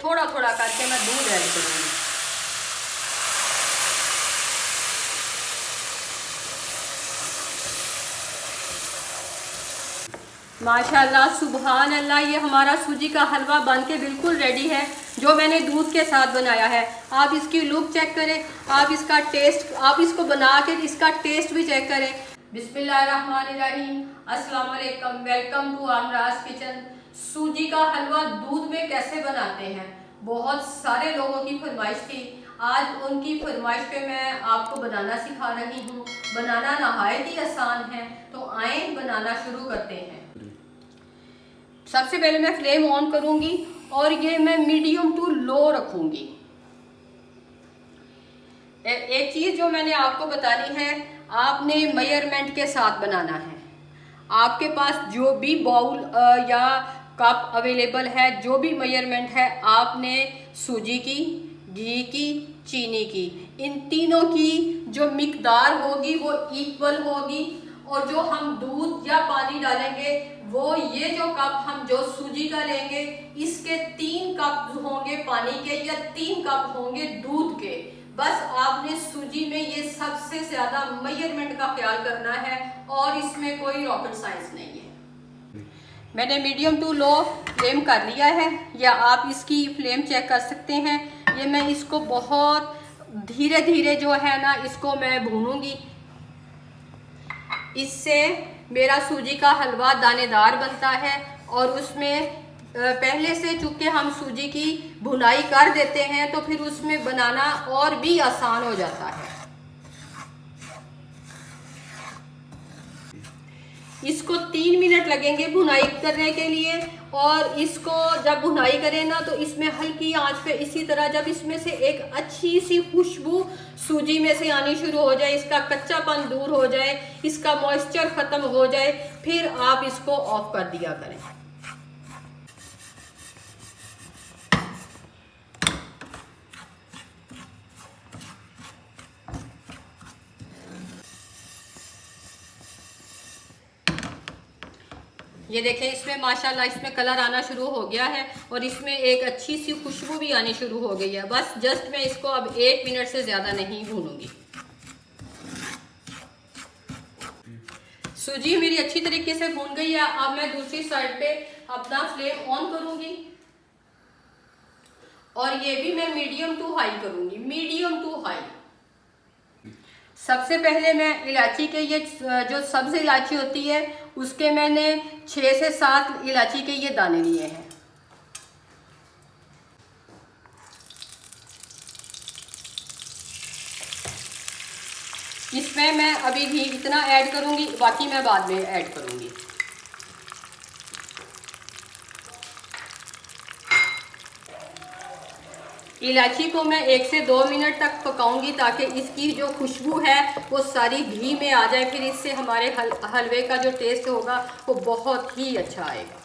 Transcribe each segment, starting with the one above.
थोड़ा थोड़ा करके मैं दूध ऐड करूँगी। माशाल्लाह सुभान अल्लाह, ये हमारा सूजी का हलवा बनके बिल्कुल रेडी है, जो मैंने दूध के साथ बनाया है। आप इसकी लुक चेक करें, आप इसका टेस्ट, आप इसको बना के इसका टेस्ट भी चेक करें। बिस्मिल्लाहिर्रहमानिर्रहीम, अस्सलाम वालेकुम, वेलकम टू आमराज किचन। सूजी का हलवा दूध में कैसे बनाते हैं, बहुत सारे लोगों की फरमाइश थी। आज उनकी फरमाइश पे मैं आपको बनाना सिखा रही हूँ। बनाना नहायत ही आसान है, तो आए बनाना शुरू करते हैं। सबसे पहले मैं फ्लेम ऑन करूंगी और ये मैं मीडियम टू लो रखूंगी। एक चीज जो मैंने आपको बतानी है, आपने मेजरमेंट के साथ बनाना है। आपके पास जो भी बाउल या कप अवेलेबल है, जो भी मेजरमेंट है, आपने सूजी की, घी की, चीनी की, इन तीनों की जो मिकदार होगी वो इक्वल होगी। और जो हम दूध या पानी डालेंगे वो ये जो कप हम जो सूजी का लेंगे, इसके 3 कप होंगे पानी के या 3 कप होंगे दूध के। बस आपने सूजी में ये सबसे ज्यादा मेजरमेंट का ख्याल करना है और इसमें कोई रॉकेट साइंस नहीं है। मैंने मीडियम टू लो फ्लेम कर लिया है, या आप इसकी फ्लेम चेक कर सकते हैं। ये मैं इसको बहुत धीरे धीरे जो है ना, इसको मैं भूनूंगी। इससे मेरा सूजी का हलवा दानेदार बनता है और उसमें पहले से चूंकि हम सूजी की भुनाई कर देते हैं, तो फिर उसमें बनाना और भी आसान हो जाता है। इसको 3 मिनट लगेंगे भुनाई करने के लिए। और इसको जब भुनाई करें ना, तो इसमें हल्की आंच पे इसी तरह जब इसमें से एक अच्छी सी खुशबू सूजी में से आनी शुरू हो जाए, इसका कच्चापन दूर हो जाए, इसका मॉइस्चर ख़त्म हो जाए, फिर आप इसको ऑफ कर दिया करें। ये देखें, इसमें माशाल्लाह इसमें कलर आना शुरू हो गया है और इसमें एक अच्छी सी खुशबू भी आनी शुरू हो गई है। बस जस्ट मैं इसको अब 1 मिनट से ज़्यादा नहीं भूनूंगी। सूजी मेरी अच्छी तरीके से भून गई है। अब मैं दूसरी साइड पे अपना फ्लेम ऑन करूंगी और ये भी मैं मीडियम टू हाई करूंगी, मीडियम टू हाई। सबसे पहले मैं इलायची के, ये जो सब्ज इलायची होती है, उसके मैंने 6 से 7 इलायची के ये दाने लिए हैं। इसमें मैं अभी भी इतना ऐड करूंगी, बाकी मैं बाद में ऐड करूंगी। इलायची को मैं 1 से 2 मिनट तक पकाऊंगी ताकि इसकी जो खुशबू है वो सारी घी में आ जाए। फिर इससे हमारे हलवे का जो टेस्ट होगा वो बहुत ही अच्छा आएगा।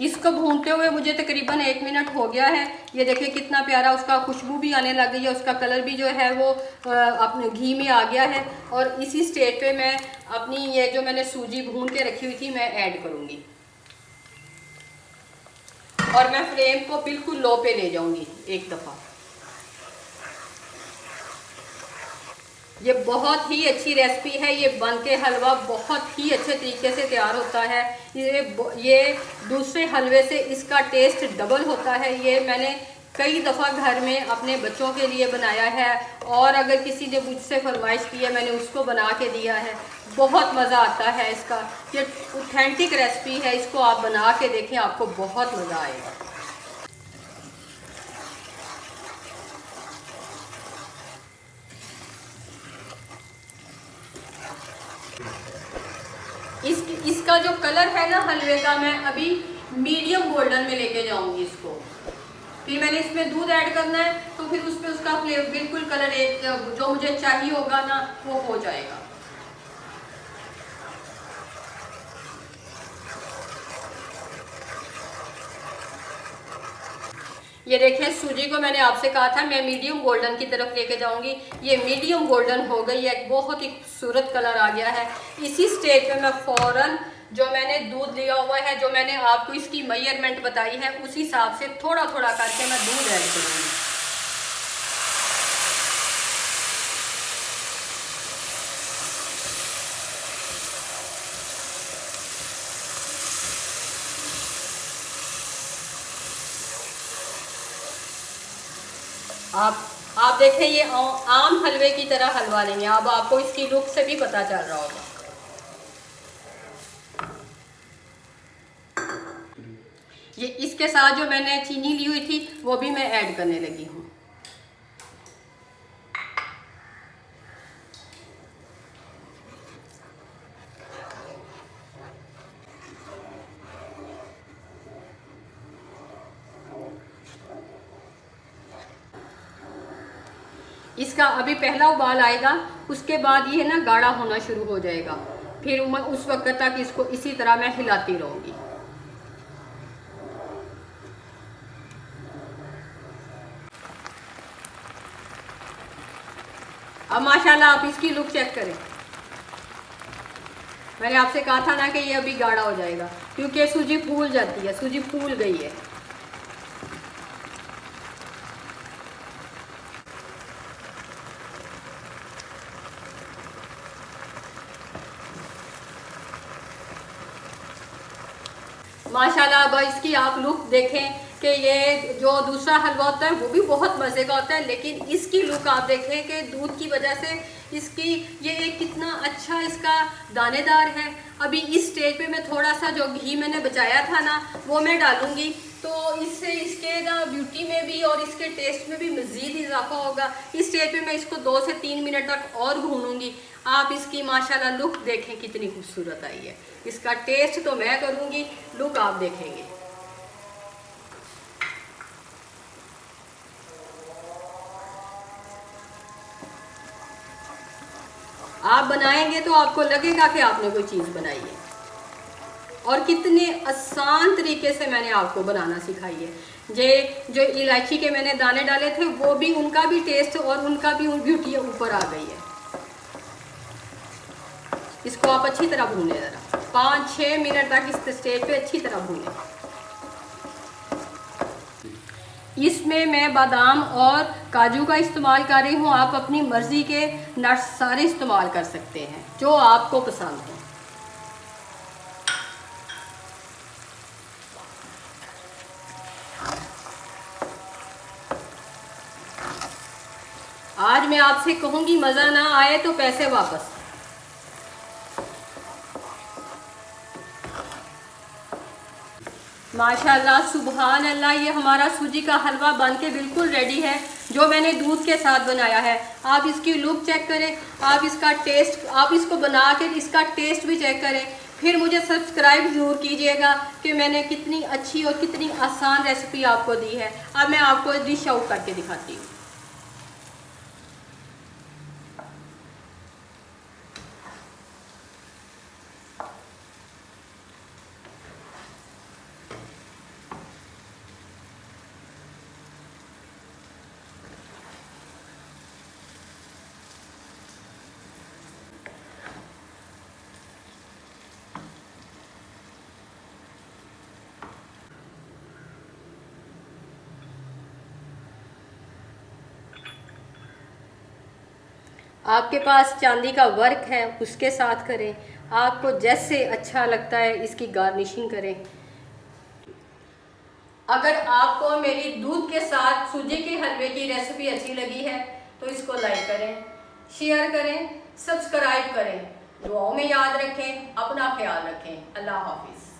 इसको भूनते हुए मुझे तकरीबन 1 मिनट हो गया है। ये देखिए कितना प्यारा उसका खुशबू भी आने लग गई है, उसका कलर भी जो है वो अपने घी में आ गया है। और इसी स्टेज पे मैं अपनी ये जो मैंने सूजी भून के रखी हुई थी मैं ऐड करूँगी और मैं फ्लेम को बिल्कुल लो पे ले जाऊंगी एक दफ़ा। ये बहुत ही अच्छी रेसिपी है। ये बन के हलवा बहुत ही अच्छे तरीके से तैयार होता है। ये दूसरे हलवे से इसका टेस्ट डबल होता है। ये मैंने कई दफ़ा घर में अपने बच्चों के लिए बनाया है और अगर किसी ने मुझसे फरमाइश की है, मैंने उसको बना के दिया है। बहुत मज़ा आता है इसका। ये ऑथेंटिक रेसिपी है, इसको आप बना के देखें, आपको बहुत मज़ा आएगा। इसका जो कलर है ना हलवे का, मैं अभी मीडियम गोल्डन में लेके जाऊंगी इसको। फिर मैंने इसमें दूध ऐड करना है, तो फिर उसमें उसका फ्लेवर बिल्कुल कलर एक जो मुझे चाहिए होगा ना वो हो जाएगा। ये देखें, सूजी को मैंने आपसे कहा था मैं मीडियम गोल्डन की तरफ लेके जाऊंगी। ये मीडियम गोल्डन हो गई है, बहुत ही खूबसूरत कलर आ गया है। इसी स्टेज पे मैं फ़ौरन जो मैंने दूध लिया हुआ है, जो मैंने आपको इसकी मेजरमेंट बताई है, उस हिसाब से थोड़ा थोड़ा करके मैं दूध ऐड करूँगी। आप देखें, ये आम हलवे की तरह हलवा नहीं है। अब आपको इसकी लुक से भी पता चल रहा होगा। ये इसके साथ जो मैंने चीनी ली हुई थी वो भी मैं ऐड करने लगी हूँ। इसका अभी पहला उबाल आएगा, उसके बाद ये ना गाढ़ा होना शुरू हो जाएगा। फिर मैं उस वक्त तक इसको इसी तरह मैं हिलाती रहूँगी। अब माशाल्लाह आप इसकी लुक चेक करें। मैंने आपसे कहा था ना कि ये अभी गाढ़ा हो जाएगा, क्योंकि सूजी फूल जाती है, सूजी फूल गई है। माशाल्लाह अब इसकी आप लुक देखें कि ये जो दूसरा हलवा होता है वो भी बहुत मज़े का होता है, लेकिन इसकी लुक आप देखें कि दूध की वजह से इसकी ये कितना अच्छा इसका दानेदार है। अभी इस स्टेज पे मैं थोड़ा सा जो घी मैंने बचाया था ना वो मैं डालूंगी, तो इससे इसके ना ब्यूटी में भी और इसके टेस्ट में भी मज़ीद इजाफा होगा। इस स्टेज पे मैं इसको 2 से 3 मिनट तक और भूनूंगी। आप इसकी माशाल्लाह लुक देखें कितनी खूबसूरत आई है। इसका टेस्ट तो मैं करूंगी, लुक आप देखेंगे। आप बनाएंगे तो आपको लगेगा कि आपने कोई चीज़ बनाई है, और कितने आसान तरीके से मैंने आपको बनाना सिखाई है। जो इलायची के मैंने दाने डाले थे वो भी, उनका भी टेस्ट और उनका भी ब्यूटी ऊपर आ गई है। इसको आप अच्छी तरह भूनें, ज़रा 5-6 मिनट तक इस स्टेज पे अच्छी तरह भूनें। इसमें मैं बादाम और काजू का इस्तेमाल कर रही हूँ। आप अपनी मर्ज़ी के नट्स सारे इस्तेमाल कर सकते हैं जो आपको पसंद है। आज मैं आपसे कहूँगी मज़ा ना आए तो पैसे वापस। माशाल्लाह सुबहान अल्लाह, ये हमारा सूजी का हलवा बन के बिल्कुल रेडी है, जो मैंने दूध के साथ बनाया है। आप इसकी लुक चेक करें, आप इसका टेस्ट, आप इसको बना के इसका टेस्ट भी चेक करें। फिर मुझे सब्सक्राइब ज़रूर कीजिएगा कि मैंने कितनी अच्छी और कितनी आसान रेसिपी आपको दी है। अब मैं आपको डिश आउट करके दिखाती हूँ। आपके पास चांदी का वर्क है उसके साथ करें, आपको जैसे अच्छा लगता है इसकी गार्निशिंग करें। अगर आपको मेरी दूध के साथ सूजी के हलवे की रेसिपी अच्छी लगी है तो इसको लाइक करें, शेयर करें, सब्सक्राइब करें। दुआओं में याद रखें, अपना ख्याल रखें। अल्लाह हाफिज़।